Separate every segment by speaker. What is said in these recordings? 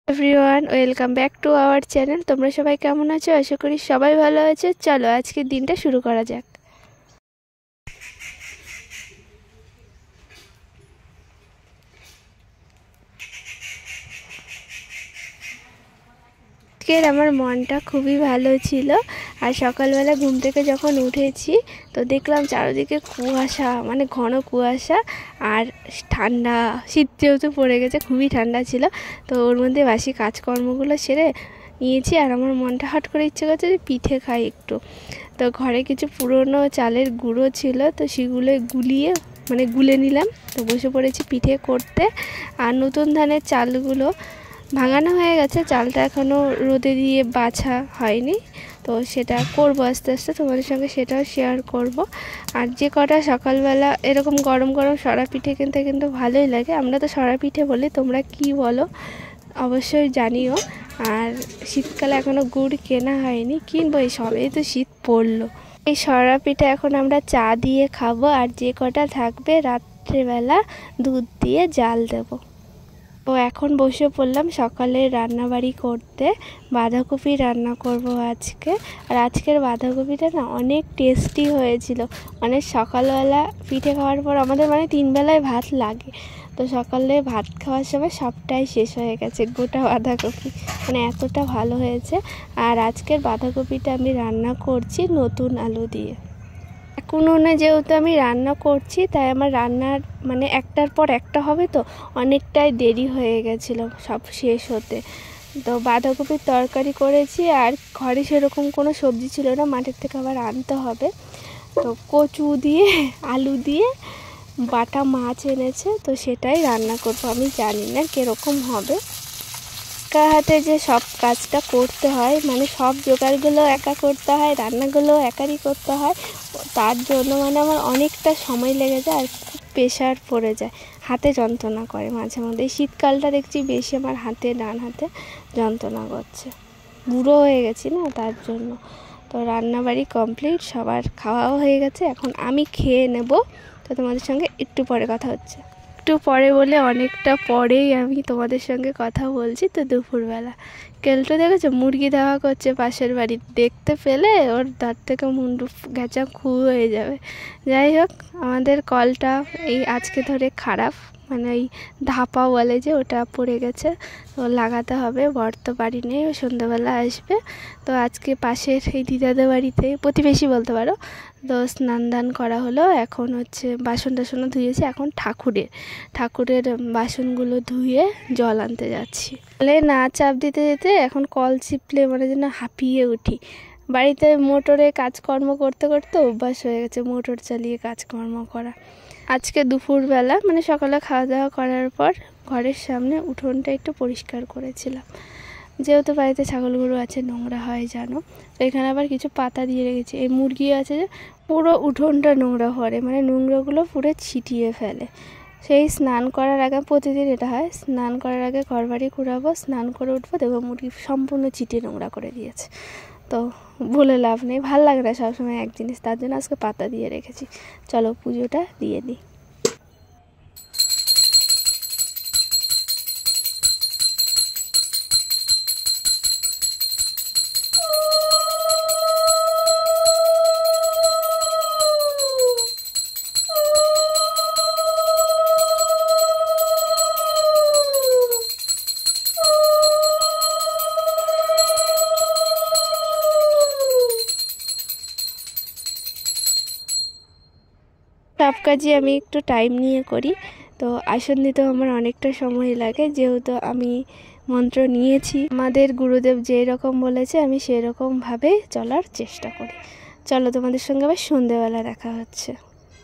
Speaker 1: Everyone, welcome back to our channel. তোমরা সবাই কেমন আছো? আশা করি সবাই ভালো আছে। চলো আজকের দিনটা শুরু করা যাক। আজকের আমার মনটা খুবই ভালো ছিল। আর সকালবেলা ঘুম থেকে যখন উঠেছি তো দেখলাম চারিদিকে কুয়াশা, মানে ঘন কুয়াশা আর ঠান্ডা। শীত যেহেতু পড়ে গেছে, খুবই ঠান্ডা ছিল। তো ওর মধ্যে বাসি কাজকর্মগুলো সেরে নিয়েছি আর আমার মনটা হট করে ইচ্ছে করছে যে পিঠে খাই একটু। তো ঘরে কিছু পুরনো চালের গুঁড়ো ছিল, তো সেগুলো গুলে নিলাম। তো বসে পড়েছি পিঠে করতে। আর নতুন ধানের চালগুলো ভাঙানো হয়ে গেছে, চালটা এখনও রোদে দিয়ে বাছা হয়নি। তো সেটা করবো আস্তে আস্তে, তোমাদের সঙ্গে সেটাও শেয়ার করব। আর যে কটা সকালবেলা এরকম গরম গরম সরা পিঠে কিনতে কিন্তু ভালোই লাগে। আমরা তো সরা পিঠে বলি, তোমরা কি বলো অবশ্যই জানিও। আর শীতকালে এখনও গুড় কেনা হয়নি, কিনবো। এই সবেই তো শীত পড়লো। এই সরা পিঠা এখন আমরা চা দিয়ে খাবো, আর যে কটা থাকবে রাত্রেবেলা দুধ দিয়ে জাল দেবো। তো এখন বসে পড়লাম সকালে রান্নাবাড়ি করতে। বাঁধাকপি রান্না করব আজকে। আর আজকের বাঁধাকপিটা না অনেক টেস্টি হয়েছিল। মানে সকালবেলা পিঠে খাওয়ার পর আমাদের 3 বেলায় ভাত লাগে। তো সকালে ভাত খাওয়ার সময় সবটাই শেষ হয়ে গেছে, গোটা বাঁধাকপি। এতটা ভালো হয়েছে। আর আজকের বাঁধাকপিটা আমি রান্না করছি নতুন আলু দিয়ে। উনুনে যেহেতু আমি রান্না করছি, তাই আমার রান্নার একটার পর একটা হবে, তো অনেকটাই দেরি হয়ে গেছিলো সব শেষ হতে। তো বাঁধাকপির তরকারি করেছি, আর ঘরে সেরকম কোনো সবজি ছিল না, মাঠের থেকে আবার আনতে হবে। তো কচু দিয়ে আলু দিয়ে বাটা মাছ এনেছে, তো সেটাই রান্না করবো। আমি জানি না কীরকম হবে। একা হাতে যে সব কাজটা করতে হয়, সব জোগাড়গুলো একা করতে হয়, রান্নাগুলো একারই করতে হয়। তার জন্য আমার অনেকটা সময় লেগে যায় আর খুব প্রেশার পড়ে যায়, হাতে যন্ত্রণা করে মাঝে মধ্যে। এই শীতকালটা দেখছি বেশি আমার ডান হাতে যন্ত্রণা করছে, বুড়ো হয়ে গেছি না, তার জন্য। তো রান্নাবাড়ি কমপ্লিট, সবার খাওয়াও হয়ে গেছে, এখন আমি খেয়ে নেব। তো তোমাদের সঙ্গে একটু পরে কথা হচ্ছে। একটু পরে বলে অনেকটা পরেই আমি তোমাদের সঙ্গে কথা বলছি। তো দুপুরবেলা কেলটো দেখেছো মুরগি দেওয়া করছে পাশের বাড়ি, দেখতে পেলে ওর দাঁত থেকে মুন্ডু ঘেঁচা খু হয়ে যাবে। যাই হোক, আমাদের কলটা এই আজকে ধরে খারাপ, ওই ধাপা বলে যে, ওটা পড়ে গেছে। তো লাগাতে হবে। বর তো বাড়ি নেই, ও সন্ধ্যাবেলা আসবে। তো আজকে পাশের এই দিদাদের বাড়িতে, প্রতিবেশী বলতে পারো, তো স্নান দান করা হলো। এখন বাসন টাসনও ধুয়েছি, এখন ঠাকুরের বাসনগুলো ধুয়ে জল আনতে যাচ্ছি। তাহলে না চাপ দিতে যেতে এখন কল চিপলে যেন হাঁপিয়ে উঠি। বাড়িতে মোটরে কাজকর্ম করতে করতে অভ্যাস হয়ে গেছে মোটর চালিয়ে কাজকর্ম করা। আজকে দুপুরবেলা সকালে খাওয়া দাওয়া করার পর ঘরের সামনে উঠোনটা একটু পরিষ্কার করেছিলাম। যেহেতু বাড়িতে ছাগল গরু আছে, নোংরা হয় জানো। তো এখানে আবার কিছু পাতা দিয়ে রেখেছি। এই মুরগি আছে যে, পুরো উঠোনটা নোংরা করে, নোংরাগুলো পুরো ছিটিয়ে ফেলে। সেই স্নান করার আগে, প্রতিদিন এটা হয়, স্নান করার আগে ঘরবাড়ি ঘুরাবো, স্নান করে উঠবো, দেখবো মুরগি সম্পূর্ণ চিটিয়ে নোংরা করে দিয়েছে। তো বলে লাভ নেই, ভাল লাগে না সবসময় এক জিনিস, তার জন্য আজকে পাতা দিয়ে রেখেছি। চলো পুজোটা দিয়ে দিই। সব কাজই আমি একটু টাইম নিয়ে করি। তো আসন দিতেও আমার অনেকটা সময় লাগে, যেহেতু আমি মন্ত্র নিয়েছি। আমাদের গুরুদেব যেই রকম বলেছে আমি সেই রকমভাবে চলার চেষ্টা করি। চলো তোমাদের সঙ্গে আবার সন্ধেবেলা দেখা হচ্ছে।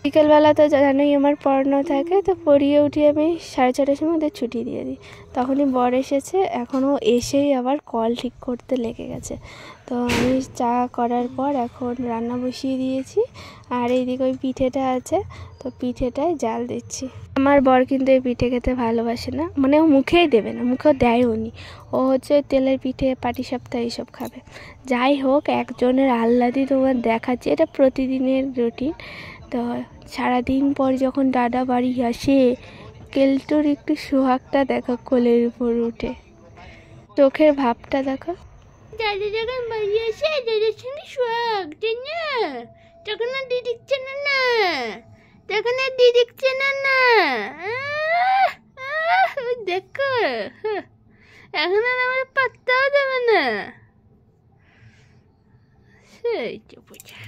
Speaker 1: বিকেলবেলা তো জানোই আমার পড়ানো থাকে, তো পড়িয়ে উঠি আমি 6:30টার সময় ওদের ছুটি দিয়ে দিই। তখনই বর এসেছে, এখনও এসেই আবার কল ঠিক করতে লেগে গেছে। তো আমি চা করার পর এখন রান্না বসিয়ে দিয়েছি। আর এইদিকে ওই পিঠেটা আছে, তো পিঠেটায় জাল দিচ্ছি। আমার বর কিন্তু এই পিঠে খেতে ভালোবাসে না, ও মুখেই দেবে না, মুখেও দেয়ও নি। ও তেলের পিঠে, পাটিসাপটা এইসব খাবে। যাই হোক, একজনের আহ্লাদই তোমার দেখাচ্ছে, এটা প্রতিদিনের রুটিন। তো সারাদিন পর যখন দাদা বাড়ি আসে, কেলটোর একটু সোহাগটা দেখো কোলের উপর উঠে। চোখের ভাবটা দেখো।
Speaker 2: দাদা যখন বাড়ি আসে দাদার সঙ্গে শোয়াক, তাই না? তখন আর দি দিচ্ছে না না, তখন আর দি দিচ্ছে না না। ওই দেখো, এখন আর আমার পাত্তাও দেবে না। সেই তো বোঝা।